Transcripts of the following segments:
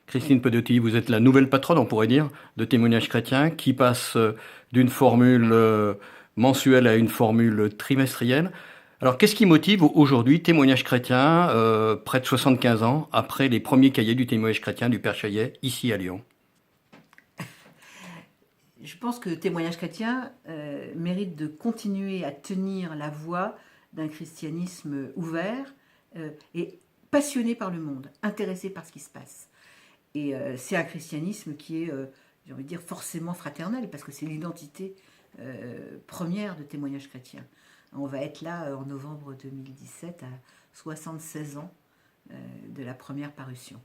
Christine Pedotti, vous êtes la nouvelle patronne, on pourrait dire, de Témoignages chrétiens, qui passe d'une formule mensuelle à une formule trimestrielle. Alors, qu'est-ce qui motive aujourd'hui Témoignages chrétiens, près de 75 ans, après les premiers cahiers du témoignage chrétien du Père Chaillet, ici à Lyon? Je pense que Témoignage chrétien mérite de continuer à tenir la voix d'un christianisme ouvert et passionné par le monde, intéressé par ce qui se passe. Et c'est un christianisme qui est, j'ai envie de dire, forcément fraternel, parce que c'est l'identité première de Témoignage chrétien. On va être là en novembre 2017 à 76 ans de la première parution.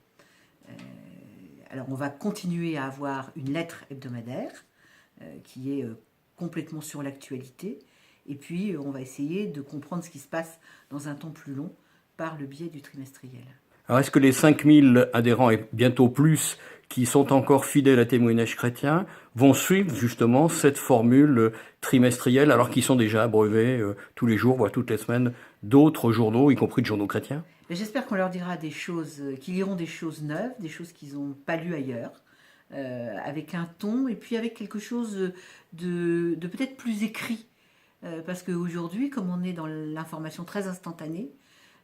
Alors on va continuer à avoir une lettre hebdomadaire qui est complètement sur l'actualité, et puis on va essayer de comprendre ce qui se passe dans un temps plus long par le biais du trimestriel. Alors, est-ce que les 5000 adhérents et bientôt plus qui sont encore fidèles à Témoignages chrétiens vont suivre justement cette formule trimestrielle alors qu'ils sont déjà abreuvés tous les jours, voire toutes les semaines, d'autres journaux, y compris de journaux chrétiens? J'espère qu'on leur dira des choses, qu'ils liront des choses neuves, des choses qu'ils n'ont pas lues ailleurs, avec un ton et puis avec quelque chose de peut-être plus écrit. Parce qu'aujourd'hui, comme on est dans l'information très instantanée,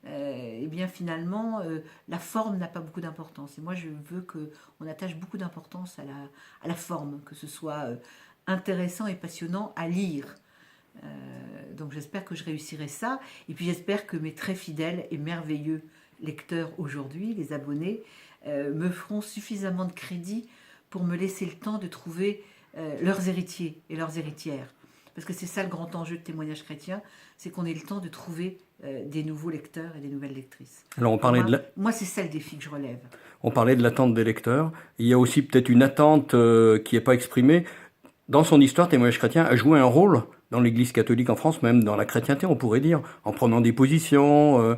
et bien finalement, la forme n'a pas beaucoup d'importance. Et moi, je veux qu'on attache beaucoup d'importance à la forme, que ce soit intéressant et passionnant à lire. Donc j'espère que je réussirai ça. Et puis j'espère que mes très fidèles et merveilleux lecteurs aujourd'hui, les abonnés, me feront suffisamment de crédit pour me laisser le temps de trouver leurs héritiers et leurs héritières. Parce que c'est ça le grand enjeu de Témoignages chrétiens, c'est qu'on ait le temps de trouver des nouveaux lecteurs et des nouvelles lectrices. Alors, Moi, c'est ça le défi que je relève. on parlait de l'attente des lecteurs. Il y a aussi peut-être une attente qui n'est pas exprimée. Dans son histoire, Témoignage chrétien a joué un rôle dans l'Église catholique en France, même dans la chrétienté, on pourrait dire, en prenant des positions.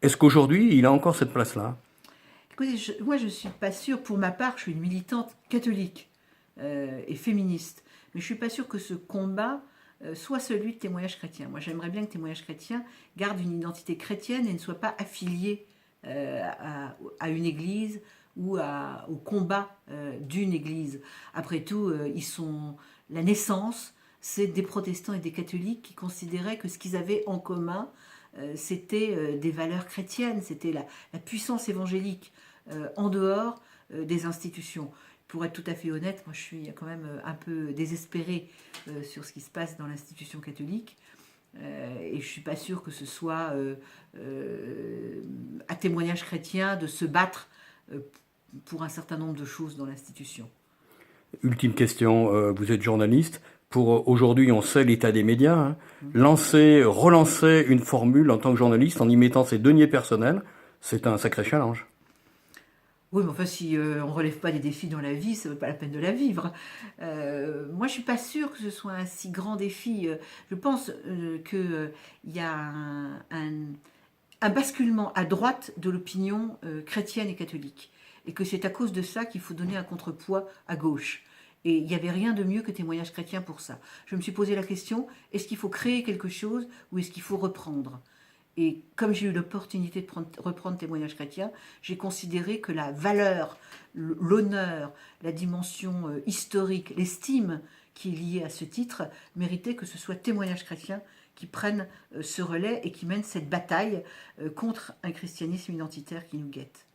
Est-ce qu'aujourd'hui, il a encore cette place-là? Écoutez, moi je ne suis pas sûre, pour ma part, je suis une militante catholique et féministe, mais je ne suis pas sûre que ce combat soit celui de Témoignage chrétien. Moi j'aimerais bien que Témoignage chrétien garde une identité chrétienne et ne soit pas affilié à une église ou au combat d'une église. Après tout, ils sont la naissance, c'est des protestants et des catholiques qui considéraient que ce qu'ils avaient en commun, c'était des valeurs chrétiennes, c'était la puissance évangélique en dehors des institutions. Pour être tout à fait honnête, moi je suis quand même un peu désespérée sur ce qui se passe dans l'institution catholique. Et je ne suis pas sûre que ce soit à Témoignage chrétien de se battre pour un certain nombre de choses dans l'institution. Ultime question, vous êtes journaliste. Pour aujourd'hui, on sait l'état des médias. Hein. Relancer une formule en tant que journaliste en y mettant ses deniers personnels, c'est un sacré challenge. Oui, mais enfin, si on ne relève pas des défis dans la vie, ça ne vaut pas la peine de la vivre. Moi, je ne suis pas sûre que ce soit un si grand défi. Je pense qu'il y a un basculement à droite de l'opinion chrétienne et catholique. Et que c'est à cause de ça qu'il faut donner un contrepoids à gauche. Et il n'y avait rien de mieux que Témoignage chrétien pour ça. Je me suis posé la question, est-ce qu'il faut créer quelque chose ou est-ce qu'il faut reprendre? Et comme j'ai eu l'opportunité de reprendre Témoignage chrétien, j'ai considéré que la valeur, l'honneur, la dimension historique, l'estime qui est liée à ce titre méritait que ce soit Témoignage chrétien qui prenne ce relais et qui mène cette bataille contre un christianisme identitaire qui nous guette.